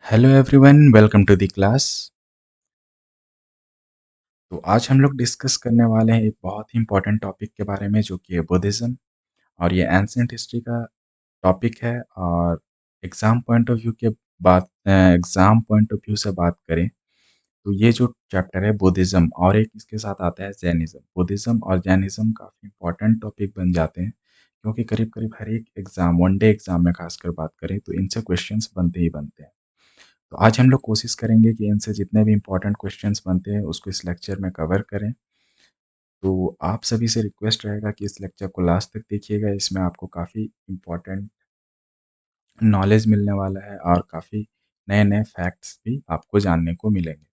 Hello everyone, welcome to the class. तो आज हम लोग डिस्कस करने वाले हैं एक बहुत ही इम्पोर्टेंट टॉपिक के बारे में जो कि है बुद्धिज़्म। और ये एंशिएंट हिस्ट्री का टॉपिक है। और एग्ज़ाम पॉइंट ऑफ व्यू से बात करें तो ये जो चैप्टर है बुद्धिज़्म, और एक इसके साथ आता है जैनिज़्म। बुद्धिज़्म और जैनिज़्म काफ़ी इम्पोर्टेंट टॉपिक बन जाते हैं क्योंकि करीब-करीब हर एक एग्ज़ाम, वन डे एग्ज़ाम में खासकर बात करें तो इनसे क्वेश्चंस बनते ही बनते हैं। तो आज हम लोग कोशिश करेंगे कि इनसे जितने भी इम्पोर्टेंट क्वेश्चंस बनते हैं उसको इस लेक्चर में कवर करें। तो आप सभी से रिक्वेस्ट रहेगा कि इस लेक्चर को लास्ट तक देखिएगा। इसमें आपको काफ़ी इम्पोर्टेंट नॉलेज मिलने वाला है और काफ़ी नए-नए फैक्ट्स भी आपको जानने को मिलेंगे।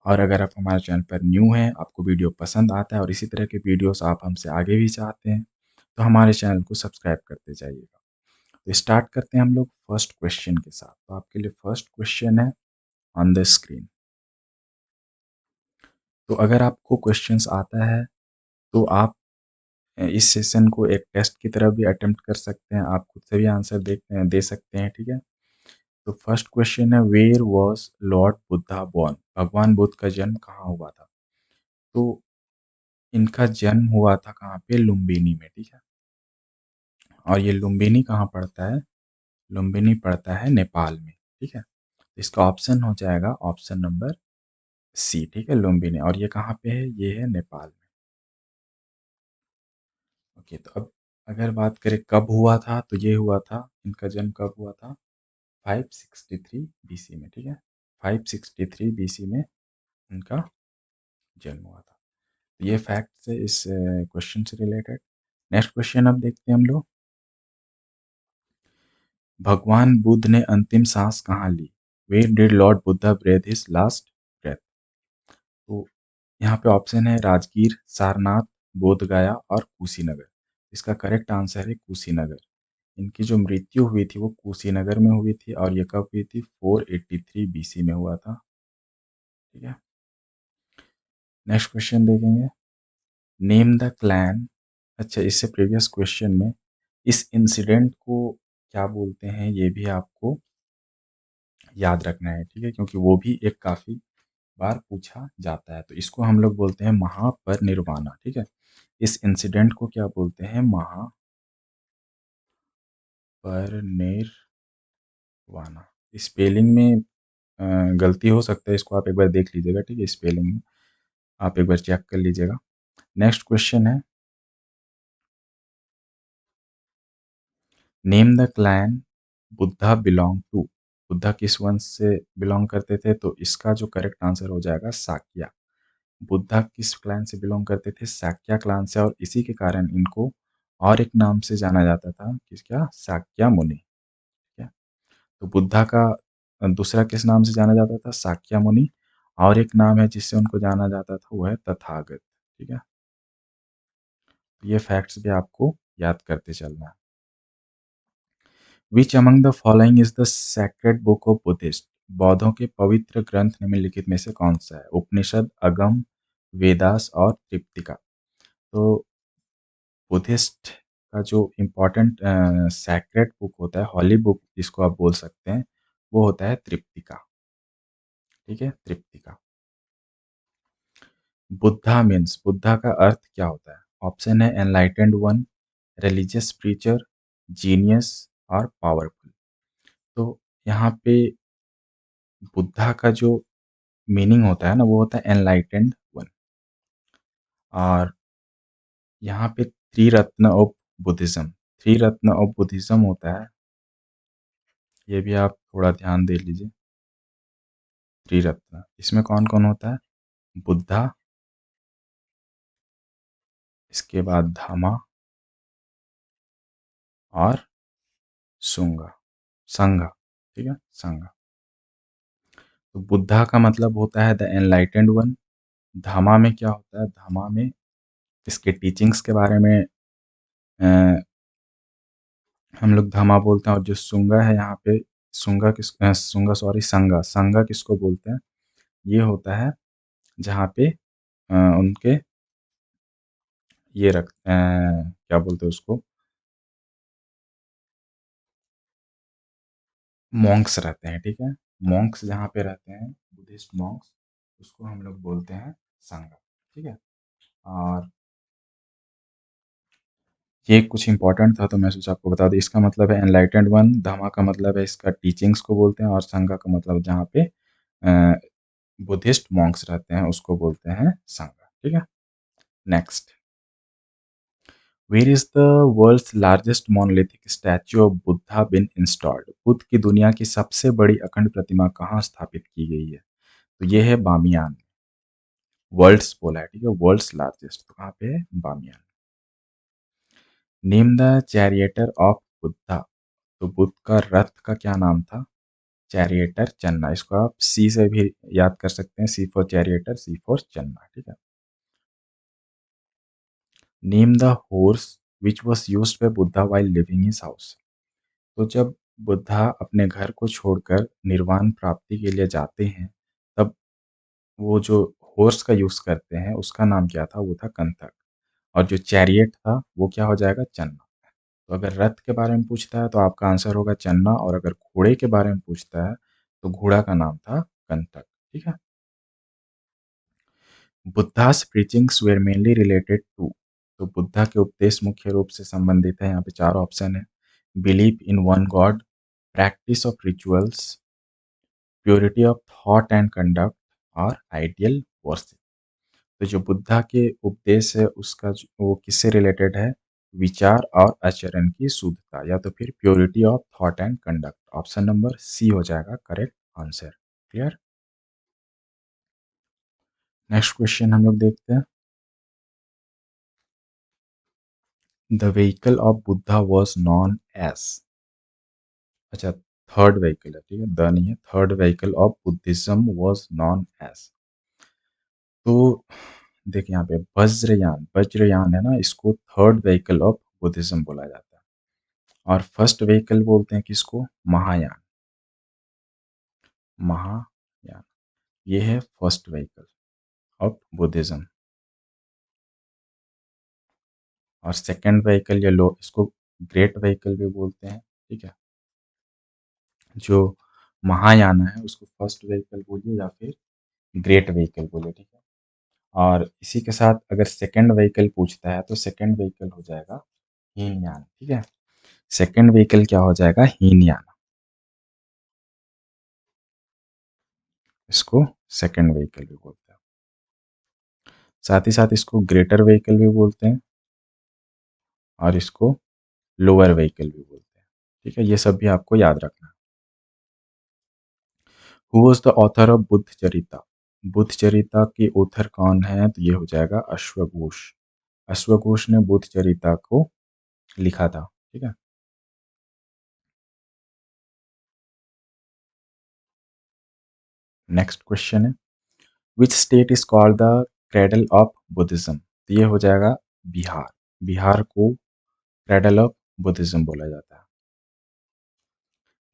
और अगर आप हमारे चैनल पर न्यू हैं, आपको वीडियो पसंद आता है और इसी तरह के वीडियोस आप हमसे आगे भी चाहते हैं, तो हमारे चैनल को सब्सक्राइब करते जाइएगा। तो स्टार्ट करते हैं हम लोग फर्स्ट क्वेश्चन के साथ। तो आपके लिए फर्स्ट क्वेश्चन है ऑन द स्क्रीन। तो अगर आपको क्वेश्चंस आता है तो आप इस सेशन को एक टेस्ट की तरह भी अटेम्प्ट कर सकते हैं। आप खुद से भी आंसर दे सकते हैं, ठीक है? तो फर्स्ट क्वेश्चन है, where was lord Buddha born? भगवान बुद्ध का जन्म कहाँ हुआ था? तो इनका जन्म हुआ था कहाँ पे? लुम्बिनी में, ठीक है? और ये लुम्बिनी कहाँ पड़ता है? लुम्बिनी पड़ता है नेपाल में, ठीक है? इसका ऑप्शन हो जाएगा ऑप्शन नंबर सी, ठीक है? लुम्बिनी। और ये कहाँ पे है? ये है नेपाल में। ओके, तो अब अगर बात करें कब हुआ था, तो ये हुआ था, इनका जन्म कब हुआ था? 563 बीसी में, ठीक है? 563 बीसी में इनका जन्म हुआ था। तो ये फैक्ट्स है इस क्वेश्चन से रिलेटेड। नेक्स्ट क्वेश्चन अब देखते हैं हम लोग। भगवान बुद्ध ने अंतिम सांस कहाँ ली? Where did lord Buddha breath his last breath? तो यहाँ पे ऑप्शन है राजगीर, सारनाथ, बोधगया और कुशीनगर। इसका करेक्ट आंसर है कुशीनगर। इनकी जो मृत्यु हुई थी वो कुशीनगर में हुई थी और ये कब हुई थी? 483 बीसी में हुआ था, ठीक है? नेक्स्ट क्वेश्चन देखेंगे। Name the clan. अच्छा, इससे प्रीवियस क्वेश्चन में इस इंसिडेंट को क्या बोलते हैं ये भी आपको याद रखना है, ठीक है? क्योंकि वो भी एक काफ़ी बार पूछा जाता है। तो इसको हम लोग बोलते हैं महापरिनिर्वाणा, ठीक है? इस इंसिडेंट को क्या बोलते हैं? महापरिनिर्वाणा। स्पेलिंग में गलती हो सकता है, इसको आप एक बार देख लीजिएगा, ठीक है? स्पेलिंग में आप एक बार चेक कर लीजिएगा। नेक्स्ट क्वेश्चन है, name the clan Buddha belong to. Buddha किस वंश से बिलोंग करते थे? तो इसका जो करेक्ट आंसर हो जाएगा शाक्या। बुद्धा किस क्लैन से बिलोंग करते थे? शाक्या क्लैन से। और इसी के कारण इनको और एक नाम से जाना जाता था, किसका? शाक्या मुनि, ठीक है? तो बुद्धा का दूसरा किस नाम से जाना जाता था? शाक्या मुनि। और एक नाम है जिससे उनको जाना जाता था, वो है तथागत, ठीक है? तो ये फैक्ट्स भी आपको याद करते चलना है। Which among the following is the sacred book of Buddhist? बौद्धों के पवित्र ग्रंथ निम्नलिखित में से कौन सा है? उपनिषद, अगम, वेदास और त्रिपिटका। तो बुद्धिस्ट का जो इम्पोर्टेंट सैक्रेड बुक होता है, हॉली बुक जिसको आप बोल सकते हैं, वो होता है त्रिपिटका, ठीक है? त्रिपिटका। बुद्धा मीन्स, बुद्धा का अर्थ क्या होता है? ऑप्शन है enlightened one, religious preacher, genius और पावरफुल। तो यहाँ पे बुद्धा का जो मीनिंग होता है ना, वो होता है एनलाइटेंड वन। और यहाँ पे त्रिरत्न ऑफ बुद्धिज्म, त्रिरत्न ऑफ बुद्धिज्म होता है, ये भी आप थोड़ा ध्यान दे लीजिए। त्रिरत्न इसमें कौन कौन होता है? बुद्धा, इसके बाद धम्मा और सुंगा, संघ, ठीक है? संघ। तो बुद्धा का मतलब होता है द एनलाइटेंड वन। धामा में क्या होता है? धामा में इसके टीचिंग्स के बारे में हम लोग धामा बोलते हैं। और जो सुंगा है यहाँ पे, सुंगा सॉरी, संगा, संगा किसको बोलते हैं? ये होता है जहाँ पे उनके ये क्या बोलते हैं उसको? मॉन्क्स रहते हैं, ठीक है? मॉन्क्स जहाँ पे रहते हैं, बुद्धिस्ट मॉन्क्स, उसको हम लोग बोलते हैं संघ, ठीक है? और ये कुछ इंपॉर्टेंट था तो मैं सोचा आपको बता दूँ। इसका मतलब है एनलाइटेंड वन, धम्मा का मतलब है इसका टीचिंग्स को बोलते हैं, और संघा का मतलब जहाँ पे बुद्धिस्ट मॉन्क्स रहते हैं उसको बोलते हैं संघा, ठीक है? Next, where is the world's largest monolithic statue of Buddha been installed? Buddha की दुनिया की सबसे बड़ी अखंड प्रतिमा कहाँ स्थापित की गई है? तो ये है बामियान। वर्ल्ड्स बोला है, ठीक है? वर्ल्ड्स लार्जेस्ट तो कहाँ पे है? Bamiyan. Name the charioteer of Buddha. तो बुद्ध का रथ का क्या नाम था? चैरिएटर चन्ना। इसको आप सी से भी याद कर सकते हैं, सी फॉर चैरिएटर, सी फॉर चन्ना, ठीक है? Name the horse which was used by Buddha while living his house. तो जब बुद्धा अपने घर को छोड़कर निर्वाण प्राप्ति के लिए जाते हैं, तब वो जो हॉर्स का यूज करते हैं उसका नाम क्या था? वो था कंथक। और जो चैरियट था वो क्या हो जाएगा? चन्ना। तो अगर रथ के बारे में पूछता है तो आपका आंसर होगा चन्ना, और अगर घोड़े के बारे में पूछता है तो घोड़ा का नाम था कंटक, ठीक है? Buddha's preachings were mainly related to. तो बुद्धा के उपदेश मुख्य रूप से संबंधित है, यहाँ पे 4 ऑप्शन है। Believe in one God, practice of rituals, purity of thought and conduct, और आइडियल वर्शिप। तो जो बुद्धा के उपदेश है उसका वो किससे रिलेटेड है? विचार और आचरण की शुद्धता, या तो फिर purity of thought and conduct. Option number c हो जाएगा correct answer. Clear? Next question हम लोग देखते हैं। The vehicle of Buddha was known as. अच्छा, थर्ड व्हीकल है, ठीक है? द नहीं है, third vehicle of Buddhism was known as. तो देखिए यहाँ पे वज्रयान, वज्रयान है ना, इसको थर्ड व्हीकल ऑफ बुद्धिज्म बोला जाता है। और फर्स्ट व्हीकल बोलते हैं किसको? महायान। महायान, ये है फर्स्ट व्हीकल ऑफ बुद्धिज्म। और सेकंड व्हीकल या लो, इसको ग्रेट व्हीकल भी बोलते हैं, ठीक है? जो महायान है उसको फर्स्ट व्हीकल बोलिए या फिर ग्रेट व्हीकल बोलिए, ठीक है? और इसी के साथ अगर सेकंड व्हीकल पूछता है तो सेकंड व्हीकल हो जाएगा हीनयान, ठीक है? सेकंड व्हीकल क्या हो जाएगा? हीनयान। इसको सेकंड व्हीकल भी बोलते हैं। साथ ही साथ इसको ग्रेटर व्हीकल भी बोलते हैं, और इसको लोअर व्हीकल भी बोलते हैं, ठीक है? ये सब भी आपको याद रखना है। Who was the author of Buddha Charita? Buddha Charita के ऑथर कौन है? तो ये हो जाएगा अश्वघोष। अश्वघोष ने बुद्ध चरिता को लिखा था, ठीक है? नेक्स्ट क्वेश्चन है, which state is called the cradle of Buddhism? तो ये हो जाएगा बिहार। बिहार को क्रेडल ऑफ बुद्धिज्म बोला जाता है।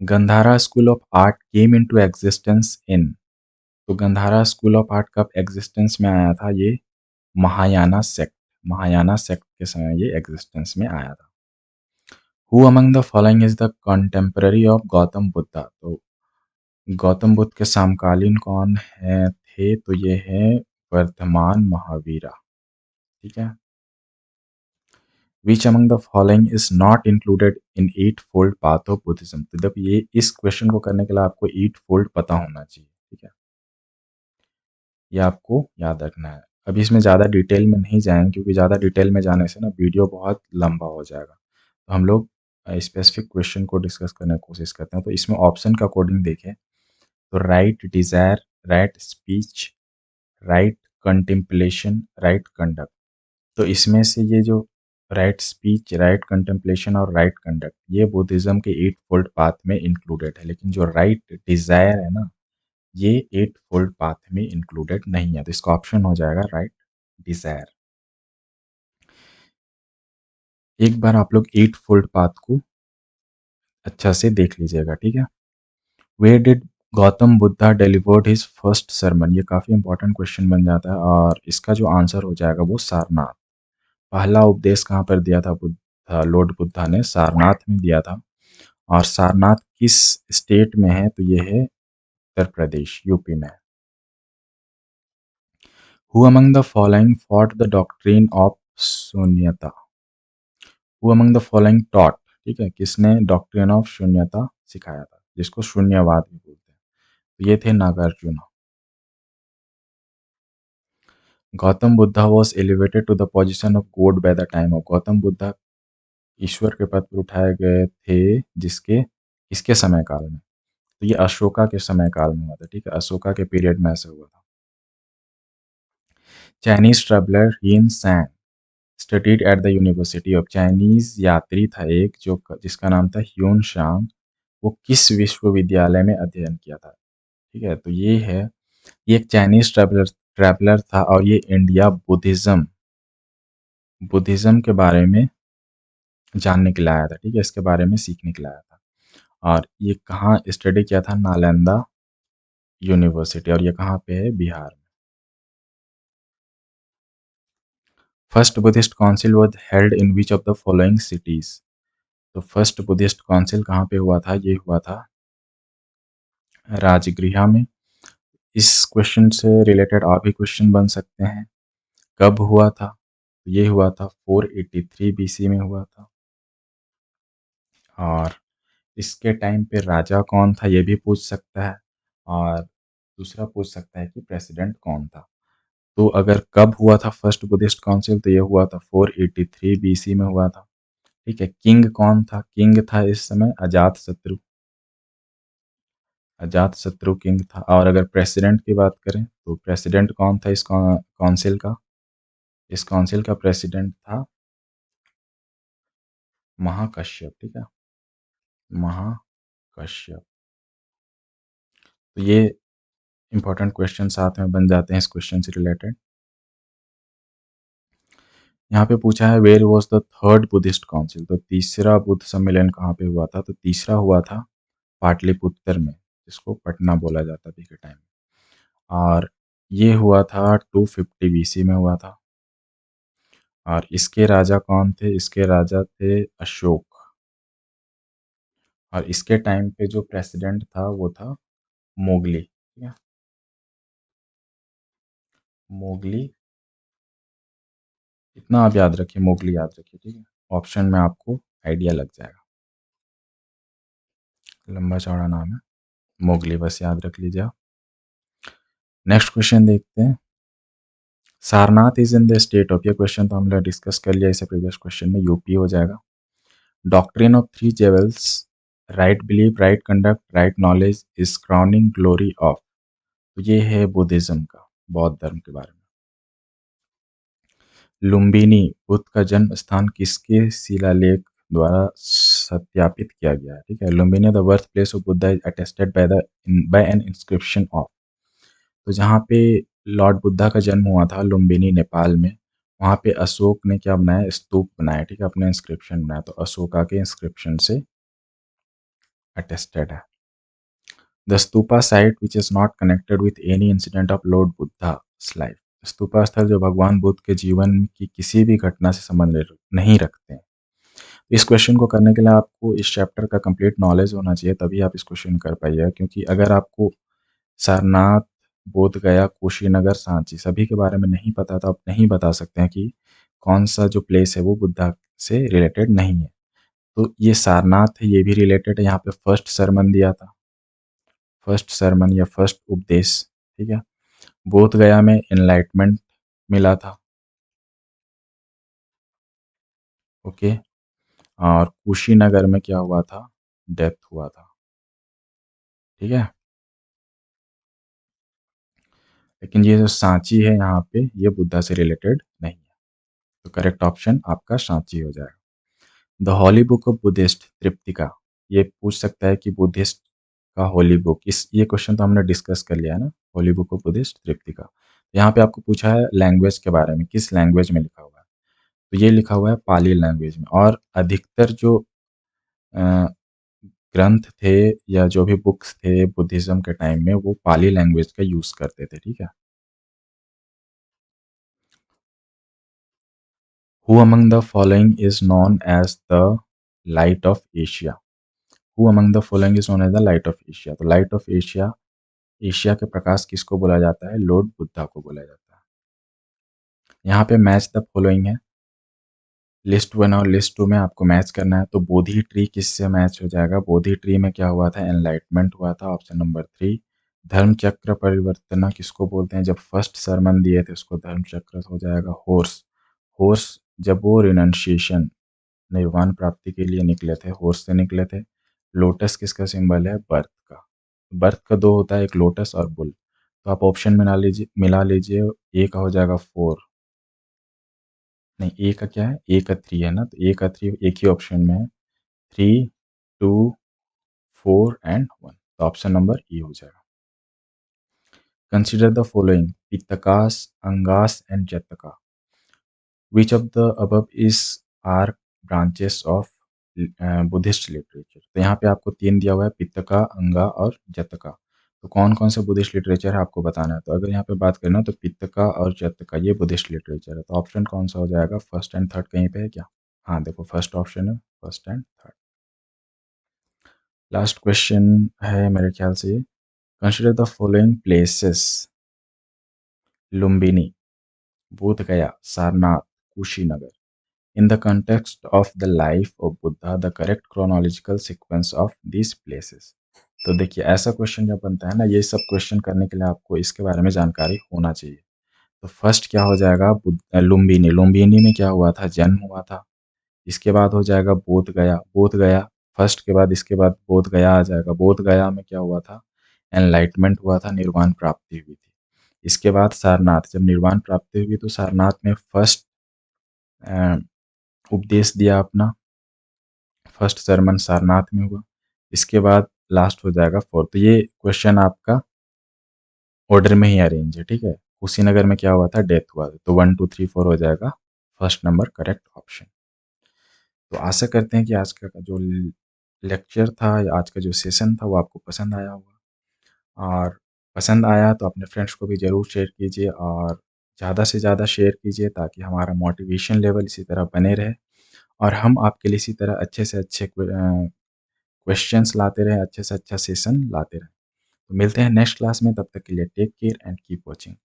Gandhara school of art came into existence in. तो गंधारा स्कूल ऑफ आर्ट कब एग्जिस्टेंस में आया था? ये महायाना सेक्ट, महायाना सेक्ट के समय ये एग्जिस्टेंस में आया था। Who among the following is the contemporary of Gautama Buddha? तो गौतम बुद्ध के समकालीन कौन है थे? तो ये है वर्धमान महावीरा, ठीक है? Which among the following is not included in eightfold path of Buddhism? तो जब ये इस क्वेश्चन को करने के लिए आपको एट फोल्ड पता होना चाहिए, ठीक है? ये आपको याद रखना है। अभी इसमें ज़्यादा डिटेल में नहीं जाएंगे क्योंकि ज़्यादा डिटेल में जाने से ना वीडियो बहुत लंबा हो जाएगा। तो हम लोग स्पेसिफिक क्वेश्चन को डिस्कस करने की कोशिश करते हैं। तो इसमें ऑप्शन के अकॉर्डिंग देखें तो right desire, right speech, right contemplation, right conduct. तो इसमें से ये जो राइट स्पीच, राइट कंटेम्पलेशन और राइट कंडक्ट, ये बुद्धिज्म के एट फोल्ड पाथ में इंक्लूडेड है, लेकिन जो राइट डिज़ायर है ना, ये एट फोल्ड पाथ में इंक्लूडेड नहीं है। तो इसका ऑप्शन हो जाएगा राइट डिज़ायर। एक बार आप लोग एट फोल्ड पाथ को अच्छा से देख लीजिएगा, ठीक है? Where did Gautam Buddha delivered his first sermon? ये काफ़ी इंपॉर्टेंट क्वेश्चन बन जाता है, और इसका जो आंसर हो जाएगा वो सारनाथ। पहला उपदेश कहाँ पर दिया था बुद्धा, लॉर्ड बुद्धा ने? सारनाथ में दिया था। और सारनाथ किस स्टेट में है? तो ये है उत्तर प्रदेश, यूपी में। Who among the following taught the doctrine of Shunyata? Who among the following taught, ठीक है, किसने डॉक्ट्रिन ऑफ शून्यता सिखाया था, जिसको शून्यवाद भी बोलते हैं? तो ये थे Nagarjuna. Gautama Buddha was elevated to the position of god by the time of? Gautama Buddha ईश्वर के पद पर उठाए गए थे जिसके किसके समय काल में? तो ये अशोका के समय काल में हुआ था, ठीक है, अशोका के पीरियड में ऐसा हुआ था। चाइनीज ट्रेवलर हिन सैंग studied at the university of, Chinese यात्री था एक जो जिसका नाम था ह्यून शांग, वो किस विश्वविद्यालय में अध्ययन किया था? ठीक है, तो ये एक चाइनीज ट्रैवलर ट्रैवलर था और ये इंडिया बुद्धिज्म बुद्धिज्म के बारे में जानने के लिए आया था, ठीक है, इसके बारे में सीखने के लिए आया था। और ये कहाँ स्टडी किया था? नालंदा यूनिवर्सिटी, और ये कहाँ पे है? बिहार में। First Buddhist council was held in which of the following cities? तो फर्स्ट बुद्धिस्ट काउंसिल कहाँ पे हुआ था? ये हुआ था राजगृह में। इस क्वेश्चन से रिलेटेड और भी क्वेश्चन बन सकते हैं। कब हुआ था? तो ये हुआ था 483 बीसी में हुआ था। और इसके टाइम पे राजा कौन था, ये भी पूछ सकता है। और दूसरा पूछ सकता है कि प्रेसिडेंट कौन था। तो अगर कब हुआ था फर्स्ट बुद्धिस्ट काउंसिल, तो ये हुआ था 483 बीसी में हुआ था। ठीक है, किंग कौन था? किंग था इस समय अजात शत्रु। अजात शत्रु किंग था। और अगर प्रेसिडेंट की बात करें तो प्रेसिडेंट कौन था इस काउंसिल का? इस काउंसिल का प्रेसिडेंट था महाकश्यप, ठीक है, महाकश्यप। तो ये इंपॉर्टेंट क्वेश्चन साथ में बन जाते हैं इस क्वेश्चन से रिलेटेड। यहाँ पे पूछा है where was the third Buddhist council? तो तीसरा बुद्ध सम्मेलन कहाँ पे हुआ था? तो तीसरा हुआ था पाटलिपुत्र में, जिसको पटना बोला जाता था के टाइम। और ये हुआ था 250 बीसी में हुआ था। और इसके राजा कौन थे? इसके राजा थे अशोक। और इसके टाइम पे जो प्रेसिडेंट था वो था मोगली, ठीक है, मोगली। इतना आप याद रखिए, मोगली याद रखिए, ठीक है, ऑप्शन में आपको आइडिया लग जाएगा। लंबा चौड़ा नाम है मोगली, बस याद रख लीजिए आप। नेक्स्ट क्वेश्चन देखते हैं। Sarnath is in the state of, ये क्वेश्चन तो हमने डिस्कस कर लिया इसे प्रीवियस क्वेश्चन में, यूपी हो जाएगा। Doctrine of three jewels, right belief, right conduct, right knowledge is crowning glory of. तो ये है बुद्धिज्म का, बौद्ध धर्म के बारे में। लुम्बिनी, बुद्ध का जन्म स्थान किसके शिलालेख द्वारा सत्यापित किया गया है? ठीक है, Lumbini the birth place of Buddha is attested bye N inscription of. तो जहाँ पे लॉर्ड बुद्धा का जन्म हुआ था लुम्बिनी नेपाल में, वहाँ पे अशोक ने क्या बनाया? स्तूप बनाया, ठीक है, अपने इंस्क्रिप्शन बनाया, तो अशोका के इंस्क्रिप्शन से अटेस्टेड है। The stupa site which is not connected with any incident of lord Buddha's life. Stupa स्थल जो भगवान बुद्ध के जीवन की किसी भी घटना से संबंध नहीं रखते हैं। इस क्वेश्चन को करने के लिए आपको इस चैप्टर का कंप्लीट नॉलेज होना चाहिए, तभी आप इस क्वेश्चन कर पाइए। क्योंकि अगर आपको सारनाथ, बोध गया, कुशीनगर, सांची सभी के बारे में नहीं पता तो आप नहीं बता सकते हैं कि कौन सा जो प्लेस है वो बुद्धा से रिलेटेड नहीं है। तो ये सारनाथ है, ये भी रिलेटेड है। यहाँ पे फर्स्ट सरमन दिया था, फर्स्ट सरमन या फर्स्ट उपदेश, ठीक है। बोध गया में एनलाइटमेंट मिला था, ओके। और कुशीनगर में क्या हुआ था? डेथ हुआ था, ठीक है। लेकिन ये जो सांची है यहाँ पे, ये बुद्धा से रिलेटेड नहीं है। तो करेक्ट ऑप्शन आपका सांची हो जाएगा। The holy book of Buddhist Tripitaka, ये पूछ सकता है कि बुद्धिस्ट का होली बुक, इस ये क्वेश्चन तो हमने डिस्कस कर लिया है ना, Holi book of Buddhist Tripitaka. यहाँ पे आपको पूछा है लैंग्वेज के बारे में, किस लैंग्वेज में लिखा हुआ है? तो ये लिखा हुआ है पाली लैंग्वेज में। और अधिकतर जो अ, ग्रंथ थे या जो भी बुक्स थे बुद्धिज्म के टाइम में, वो पाली लैंग्वेज का यूज करते थे, ठीक है। Who among the following is known as the light of Asia? Who among the following is known as the light of Asia. तो लाइट ऑफ एशिया, एशिया के प्रकाश किसको बोला जाता है? लॉर्ड बुद्धा को बोला जाता है। यहाँ पे मैच द फॉलोइंग है, लिस्ट 1 और लिस्ट 2 में आपको मैच करना है। तो बोधि ट्री किससे मैच हो जाएगा? बोधि ट्री में क्या हुआ था? एनलाइटमेंट हुआ था, ऑप्शन नंबर 3। धर्म चक्र परिवर्तना किसको बोलते हैं? जब फर्स्ट सरमन दिए थे उसको धर्म चक्र हो जाएगा। हॉर्स, हॉर्स जब वो रिनंसिएशन, निर्वाण प्राप्ति के लिए निकले थे, हॉर्स से निकले थे। लोटस किसका सिंबल है? बर्थ का। बर्थ का दो होता है, एक लोटस और बुल। तो आप ऑप्शन मिला लीजिए, ए का हो जाएगा 4, नहीं ए का क्या है? ए का 3 है ना, तो ए का 3 एक ही ऑप्शन में है। 3, 2, 4 एंड 1, तो ऑप्शन नंबर ई हो जाएगा। Consider the following, Pitakas, Angas and Jatakas. Which of the above is are branches of Buddhist literature. तो यहाँ पे आपको 3 दिया हुआ है, पितका, अंगा और जतका। तो कौन कौन से बुद्धिस्ट लिटरेचर है आपको बताना है। तो अगर यहाँ पे बात करें ना, तो पितका और जतका ये बुद्धिस्ट लिटरेचर है। तो ऑप्शन कौन सा हो जाएगा? फर्स्ट एंड थर्ड कहीं पे है क्या? हाँ देखो, फर्स्ट ऑप्शन है, first and third. Last question है मेरे ख्याल से ये। Consider the following places, Lumbini, बोध गया, Sarnath, Kushinagar, in the context of the life of Buddha, the correct chronological sequence of these places। तो देखिए, ऐसा क्वेश्चन जब बनता है ना, ये सब क्वेश्चन करने के लिए आपको इसके बारे में जानकारी होना चाहिए। तो फर्स्ट क्या हो जाएगा? लुम्बिनी, लुम्बिनी में क्या हुआ था? जन्म हुआ था। इसके बाद हो जाएगा बोध गया, बोध गया फर्स्ट के बाद इसके बाद बोध गया आ जाएगा। बोध गया में क्या हुआ था? एनलाइटमेंट हुआ था, निर्वाण प्राप्ति हुई थी। इसके बाद सारनाथ, जब निर्वाण प्राप्ति हुई तो सारनाथ में फर्स्ट उपदेश दिया अपना, फर्स्ट सरमन सारनाथ में हुआ। इसके बाद लास्ट हो जाएगा 4। तो ये क्वेश्चन आपका ऑर्डर में ही अरेंज है, ठीक है। कुशीनगर में क्या हुआ था? डेथ हुआ था। तो 1, 2, 3, 4 हो जाएगा फर्स्ट नंबर करेक्ट ऑप्शन। तो आशा करते हैं कि आज का जो लेक्चर था या आज का जो सेशन था वो आपको पसंद आया होगा। और पसंद आया तो अपने फ्रेंड्स को भी ज़रूर शेयर कीजिए, और ज़्यादा से ज़्यादा शेयर कीजिए ताकि हमारा मोटिवेशन लेवल इसी तरह बने रहे, और हम आपके लिए इसी तरह अच्छे से अच्छे क्वेश्चंस लाते रहें, अच्छे से अच्छा सेशन लाते रहें। तो मिलते हैं नेक्स्ट क्लास में, तब तक के लिए take care and keep watching.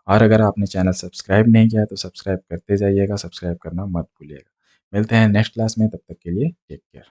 और अगर आपने चैनल सब्सक्राइब नहीं किया है तो सब्सक्राइब करते जाइएगा, सब्सक्राइब करना मत भूलिएगा। मिलते हैं नेक्स्ट क्लास में, तब तक के लिए टेक केयर।